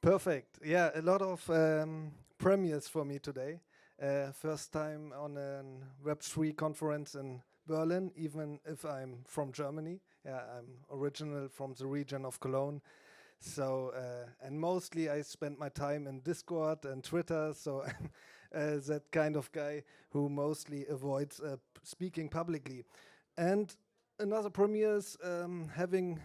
Perfect. Yeah, a lot of premieres for me today. First time on a Web3 conference in Berlin, even if I'm from Germany. Yeah, I'm original from the region of Cologne. So, and mostly I spend my time in Discord and Twitter. So I'm that kind of guy who mostly avoids speaking publicly. And another premiere is having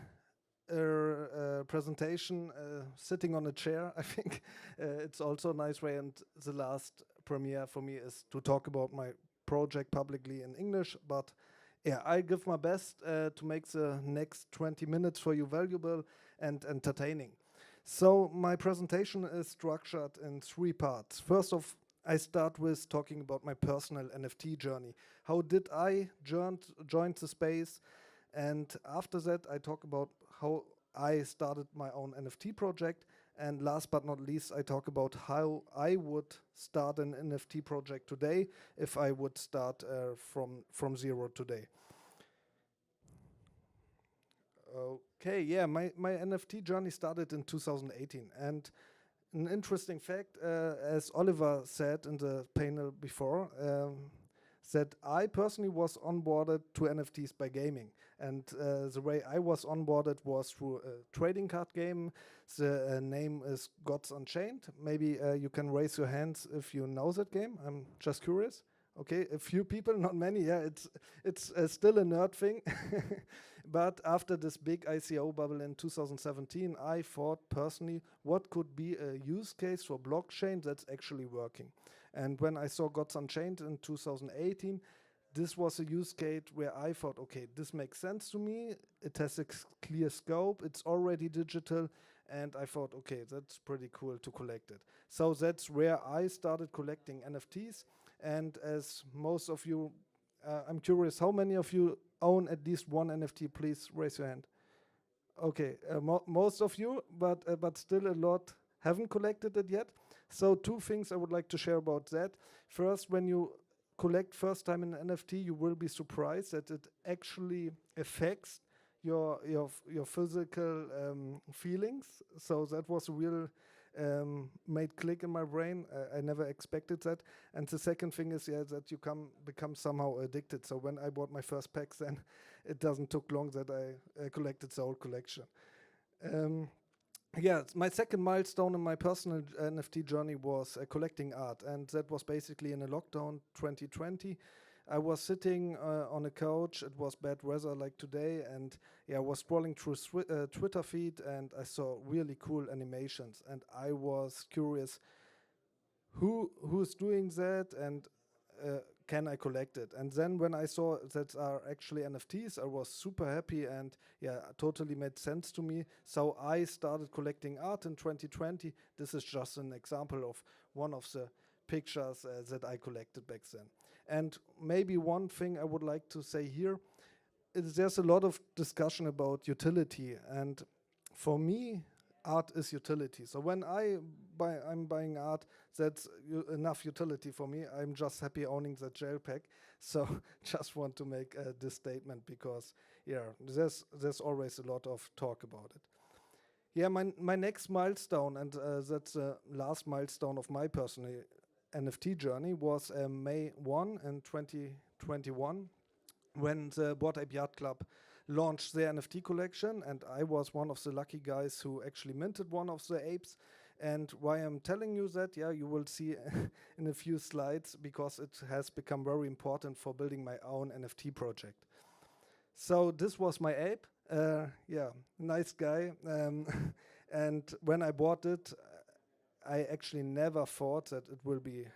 a presentation sitting on a chair. I think it's also a nice way. And the last premiere for me is to talk about my project publicly in English. But yeah, I give my best to make the next 20 minutes for you valuable and entertaining. So my presentation is structured in 3 parts. First off, I start with talking about my personal NFT journey. How did I join the space? And after that, I talk about how I started my own NFT project. And last but not least, I talk about how I would start an NFT project today if I would start from zero today. Okay, yeah, my NFT journey started in 2018. And an interesting fact, as Oliver said in the panel before, that I personally was onboarded to NFTs by gaming. And the way I was onboarded was through a trading card game. The name is Gods Unchained. Maybe you can raise your hands if you know that game. I'm just curious. Okay, a few people, not many. Yeah, it's still a nerd thing. But after this big ICO bubble in 2017, I thought personally what could be a use case for blockchain that's actually working. And when I saw Gods Unchained in 2018, this was a use case where I thought, okay, this makes sense to me. It has a clear scope. It's already digital. And I thought, okay, that's pretty cool to collect it. So that's where I started collecting NFTs. And as most of you, I'm curious, how many of you own at least one NFT? Please raise your hand. Okay, most of you, but still a lot haven't collected it yet. So 2 things I would like to share about that. First, when you collect first time in an NFT, you will be surprised that it actually affects your physical feelings. So that was a real made click in my brain. I never expected that. And the second thing is that you become somehow addicted. So when I bought my first packs, then it doesn't took long that I collected the whole collection. Yeah, my second milestone in my personal NFT journey was collecting art, and that was basically in a lockdown 2020. I was sitting on a couch. It was bad weather like today, and yeah, I was scrolling through Twitter feed, and I saw really cool animations, and I was curious who's doing that, and can I collect it? And then when I saw that are actually NFTs, I was super happy, and yeah, totally made sense to me. So I started collecting art in 2020. This is just an example of one of the pictures that I collected back then. And maybe one thing I would like to say here is there's a lot of discussion about utility, and for me, art is utility. So when I'm buying art, that's enough utility for me. I'm just happy owning the gel pack. So just want to make this statement because yeah, there's always a lot of talk about it. Yeah, my next milestone, and that's the last milestone of my personal NFT journey, was May 1 in 2021 when the Bored Ape Yacht Club launched their NFT collection, and I was one of the lucky guys who actually minted one of the apes. And why I'm telling you that, yeah, you will see in a few slides, because it has become very important for building my own NFT project. So this was my ape. Yeah, nice guy. And when I bought it, I actually never thought that it will be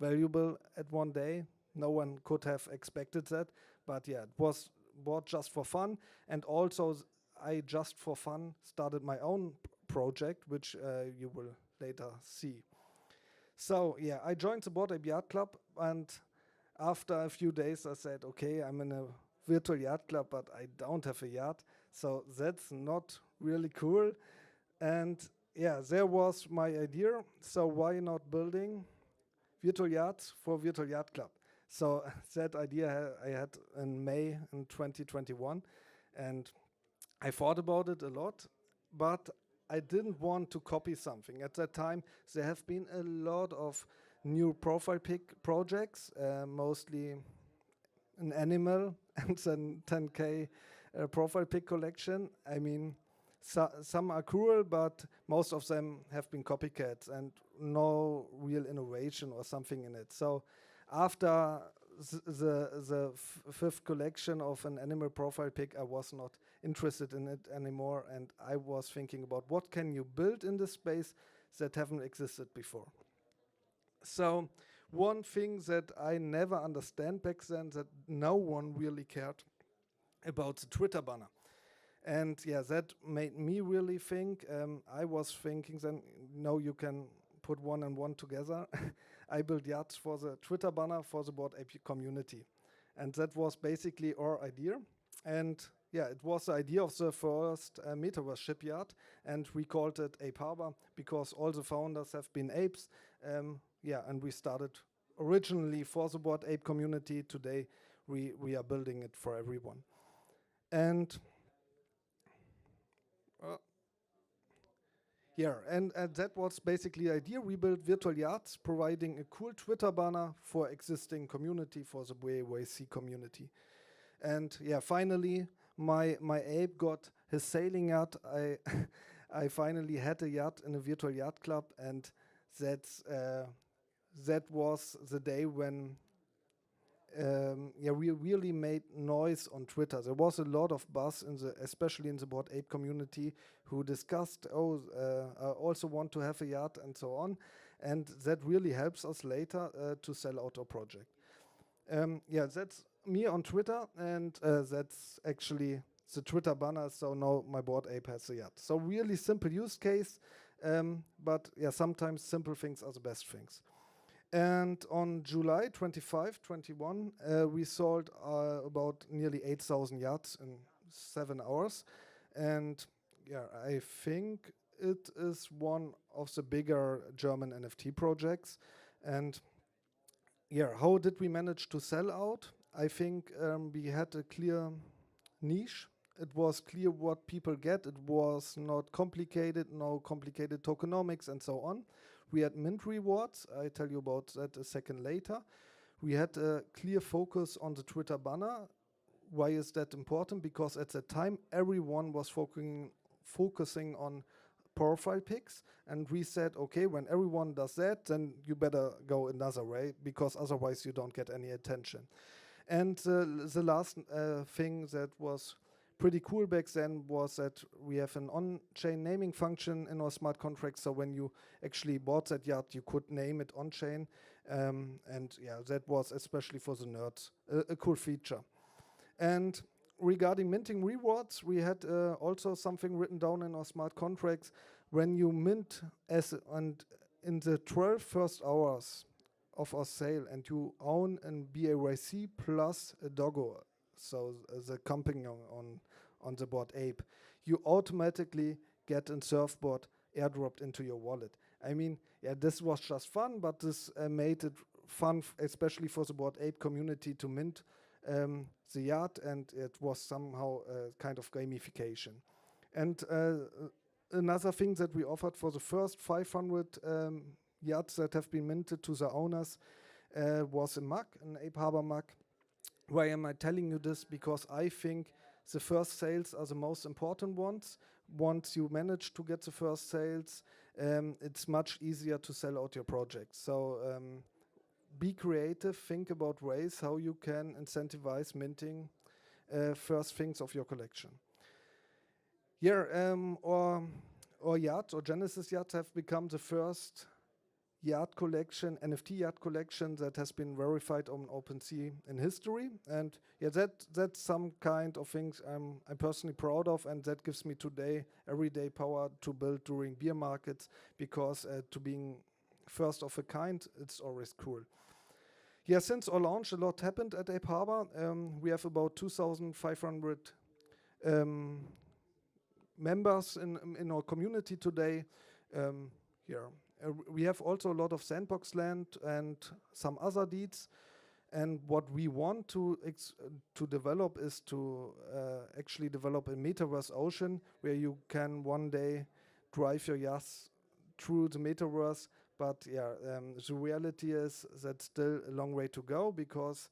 valuable at one day. No one could have expected that. But yeah, it was bought just for fun. And also, I just for fun started my own project, which you will later see. So yeah, I joined the Bored Ape Yacht Club, and after a few days I said, okay, I'm in a virtual yacht club, but I don't have a yacht, so that's not really cool. And yeah, there was my idea, so why not building virtual yachts for virtual yacht club? So that idea I had in May in 2021, and I thought about it a lot, but I didn't want to copy something. At that time, there have been a lot of new profile pic projects, mostly an animal and then 10K profile pic collection. I mean, some are cruel, but most of them have been copycats and no real innovation or something in it. So after the fifth collection of an animal profile pic, I was not interested in it anymore, and I was thinking about what can you build in this space that haven't existed before. So one thing that I never understand back then, that no one really cared about the Twitter banner. And yeah, that made me really think. I was thinking then, no, you can put one and one together. I built yachts for the Twitter banner for the Bored Ape community. And that was basically our idea. And yeah, it was the idea of the first metaverse shipyard. And we called it Ape Harbor because all the founders have been apes. Yeah, and we started originally for the Bored Ape community. Today, we are building it for everyone. And yeah, and that was basically the idea. We built virtual yachts, providing a cool Twitter banner for existing community, for the BreederDAO community. And yeah, finally, my ape got his sailing yacht. I finally had a yacht in a virtual yacht club, and that was the day when yeah, we really made noise on Twitter. There was a lot of buzz, especially in the Bored Ape community, who discussed, I also want to have a yacht and so on. And that really helps us later to sell out our project. Yeah, that's me on Twitter, and that's actually the Twitter banner. So now my Bored Ape has a yacht. So really simple use case, but yeah, sometimes simple things are the best things. And on July 25, 21, we sold about nearly 8,000 yachts in 7 hours. And yeah, I think it is one of the bigger German NFT projects. And yeah, how did we manage to sell out? I think we had a clear niche. It was clear what people get. It was not complicated, no complicated tokenomics and so on. We had mint rewards. I tell you about that a second later. We had a clear focus on the Twitter banner. Why is that important? Because at that time, everyone was focusing on profile pics. And we said, okay, when everyone does that, then you better go another way, because otherwise you don't get any attention. And the last thing that was pretty cool back then was that we have an on-chain naming function in our smart contract. So when you actually bought that yacht, you could name it on-chain. And yeah, that was especially for the nerds a cool feature. And regarding minting rewards, we had also something written down in our smart contracts. When you mint and in the 12 first hours of our sale, and you own an BAYC plus a doggo, so the company on the Bored Ape, you automatically get a surfboard airdropped into your wallet. I mean, yeah, this was just fun, but this made it fun, especially for the Bored Ape community, to mint the yacht, and it was somehow a kind of gamification. And another thing that we offered for the first 500 yachts that have been minted to the owners was a mug, an Ape Harbor mug. Why am I telling you this? Because I think the first sales are the most important ones. Once you manage to get the first sales, it's much easier to sell out your project. So be creative, think about ways how you can incentivize minting first things of your collection. Yeah, or yacht or Genesis yachts have become the first yacht collection, NFT yacht collection that has been verified on OpenSea in history. And yeah, that's some kind of things I'm personally proud of, and that gives me today everyday power to build during beer markets, because to being first of a kind, it's always cool. Yeah, since our launch, a lot happened at Ape Harbor. We have about 2,500 members in our community today. We have also a lot of sandbox land and some other deeds. And what we want to develop is to actually develop a metaverse ocean where you can one day drive your yachts through the metaverse. But yeah, the reality is that still a long way to go, because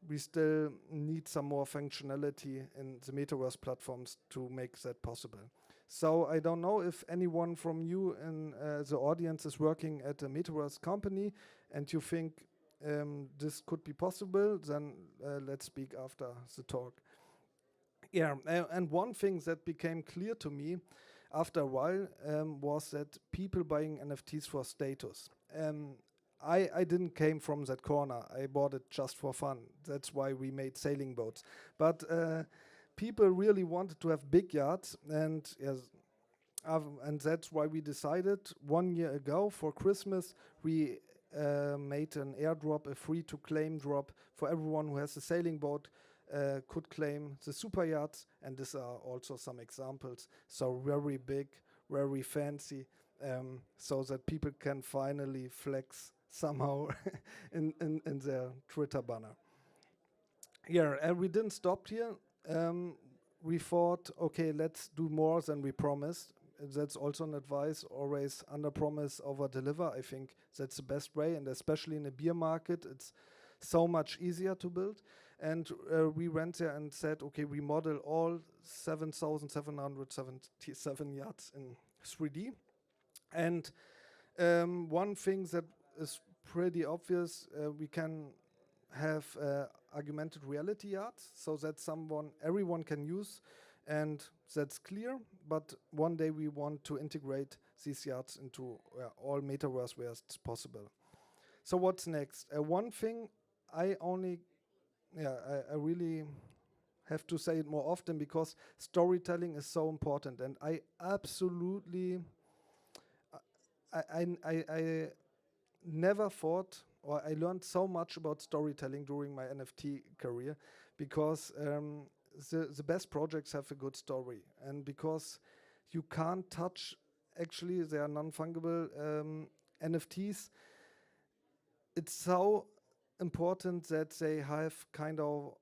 we still need some more functionality in the metaverse platforms to make that possible. So I don't know if anyone from you in the audience is working at a metaverse company and you think this could be possible, then let's speak after the talk. Yeah, and one thing that became clear to me after a while was that people buying NFTs for status. I didn't came from that corner. I bought it just for fun. That's why we made sailing boats. But people really wanted to have big yachts, and yes, and that's why we decided 1 year ago for Christmas we made an airdrop, a free-to-claim drop for everyone who has a sailing boat. Could claim the super yachts, and these are also some examples. So very big, very fancy, so that people can finally flex somehow in their Twitter banner. Yeah, and we didn't stop here. We thought, okay, let's do more than we promised. That's also an advice, always under promise, over deliver. I think that's the best way, and especially in a beer market, it's so much easier to build. And we went there and said, okay, we model all 7,777 yachts in 3D. And one thing that is pretty obvious, we can have augmented reality yachts, so that everyone can use, and that's clear. But one day we want to integrate these yachts into all metaverse where it's possible. So what's next? One thing I really have to say it more often, because storytelling is so important, and I absolutely, I never thought, or I learned so much about storytelling during my NFT career, because the best projects have a good story, and because you can't touch, actually they are non-fungible NFTs, it's so important that they have kind of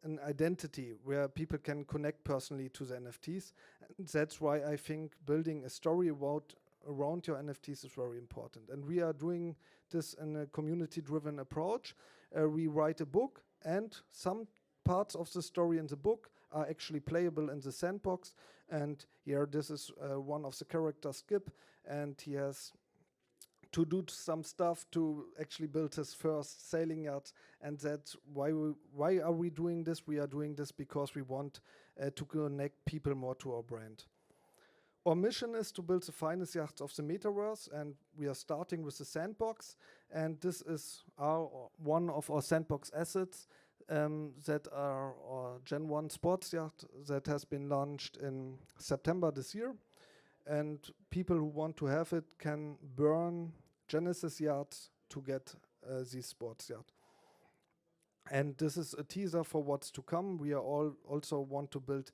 an identity where people can connect personally to the NFTs. And that's why I think building a story around your NFTs is very important. And we are doing this in a community-driven approach. We write a book, and some parts of the story in the book are actually playable in the sandbox. And here, this is one of the characters, Skip, and he has to do some stuff to actually build his first sailing yacht. And that's why are we doing this? We are doing this because we want to connect people more to our brand. Our mission is to build the finest yachts of the metaverse, and we are starting with the sandbox. And this is one of our sandbox assets that are our Gen 1 sports yacht that has been launched in September this year. And people who want to have it can burn Genesis yachts to get these sports yacht. And this is a teaser for what's to come. We also want to build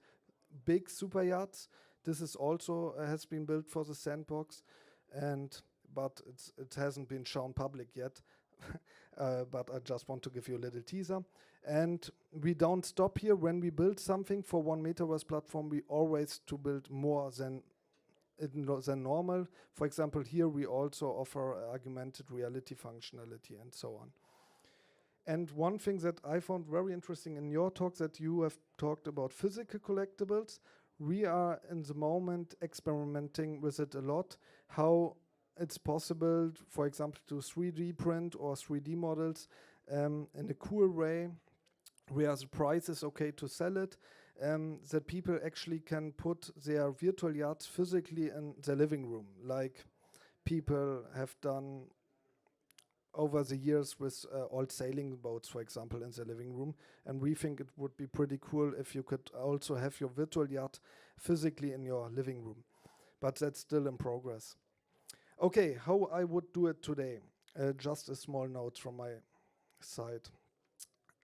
big super yachts. This is also has been built for the sandbox, but it hasn't been shown public yet. But I just want to give you a little teaser. And we don't stop here. When we build something for one metaverse platform, we always to build more than normal. For example, here we also offer augmented reality functionality and so on. And one thing that I found very interesting in your talk, that you have talked about physical collectibles. We are in the moment experimenting with it a lot, how it's possible, for example, to 3D print or 3D models in a cool way, where the price is okay to sell it, that people actually can put their virtual yachts physically in their living room, like people have done over the years with old sailing boats, for example, in their living room. And we think it would be pretty cool if you could also have your virtual yacht physically in your living room. But that's still in progress. Okay, how I would do it today. Just a small note from my side.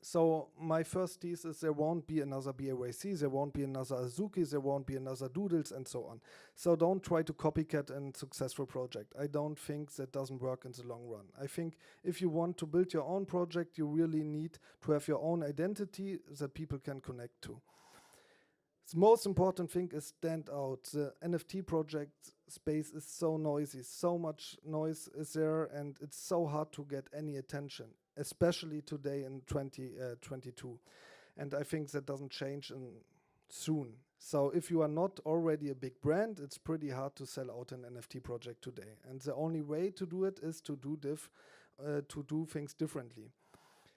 So my first thesis, there won't be another BAYC, there won't be another Azuki, there won't be another Doodles, and so on. So don't try to copycat a successful project. I don't think that doesn't work in the long run. I think if you want to build your own project, you really need to have your own identity that people can connect to. The most important thing is stand out. The NFT project space is so noisy, so much noise is there, and it's so hard to get any attention, especially today in 2022. And I think that doesn't change soon. So if you are not already a big brand, it's pretty hard to sell out an NFT project today. And the only way to do it is to do things differently.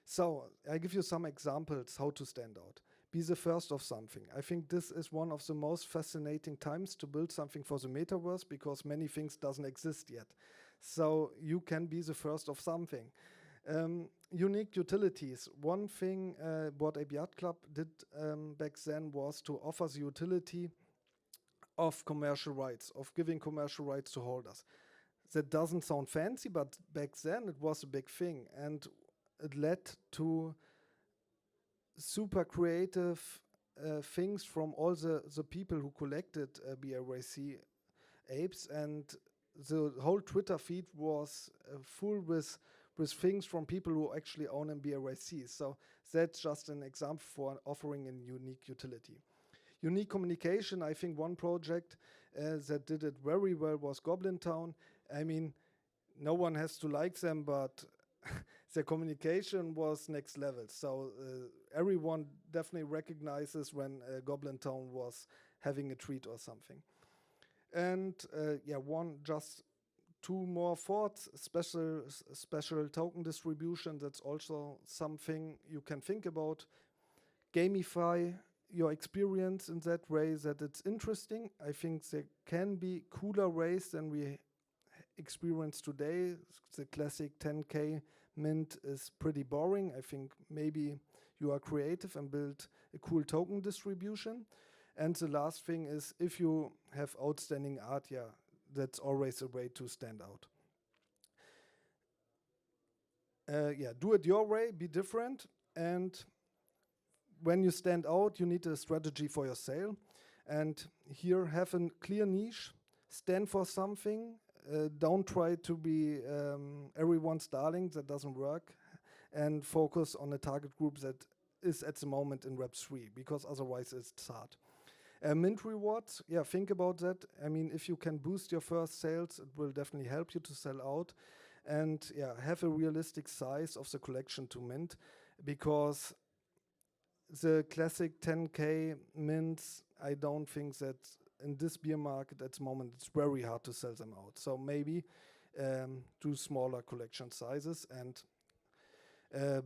So I give you some examples how to stand out. Be the first of something. I think this is one of the most fascinating times to build something for the metaverse, because many things doesn't exist yet. So you can be the first of something. Unique utilities. One thing Bored Ape Yacht Club did back then was to offer the utility of commercial rights, of giving commercial rights to holders. That doesn't sound fancy, but back then it was a big thing, and it led to super creative things from all the people who collected BRAC apes, and the whole Twitter feed was full with things from people who actually own a BRAC. So that's just an example for offering a unique utility. Unique communication, I think one project that did it very well was Goblin Town. I mean, no one has to like them, but their communication was next level. So everyone definitely recognizes when Goblin Town was having a tweet or something. And just two more thoughts. Special token distribution, that's also something you can think about. Gamify your experience in that way that it's interesting. I think there can be cooler ways than we experience today. The classic 10K mint is pretty boring. I think maybe you are creative and build a cool token distribution. And the last thing is, if you have outstanding art, that's always a way to stand out. Do it your way, be different. And when you stand out, you need a strategy for your sale. And here, have a clear niche, stand for something. Don't try to be everyone's darling, that doesn't work. And focus on a target group that is at the moment in Web3, because otherwise it's hard. Mint rewards, think about that. I mean, if you can boost your first sales, it will definitely help you to sell out. And have a realistic size of the collection to mint, because the classic 10K mints, I don't think that in this beer market at the moment, it's very hard to sell them out. So maybe do smaller collection sizes and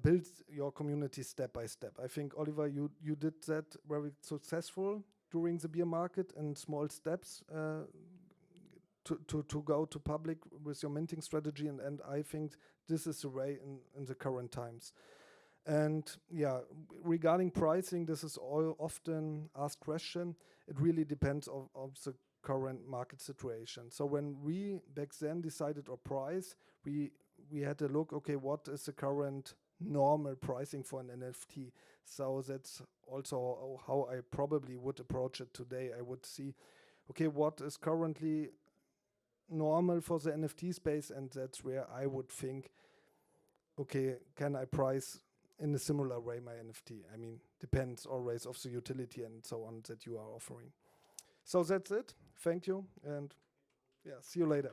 build your community step by step. I think, Oliver, you did that very successful during the beer market in small steps to go to public with your minting strategy. And I think this is the way in the current times. And regarding pricing, this is all often asked question. It really depends on the current market situation. So when we back then decided our price, we had to look, okay, what is the current normal pricing for an NFT? So that's also how I probably would approach it today. I would see, okay, what is currently normal for the NFT space, and that's where I would think, okay, can I price in a similar way my NFT? I mean, depends always of the utility and so on that you are offering. So that's it. Thank you, and see you later.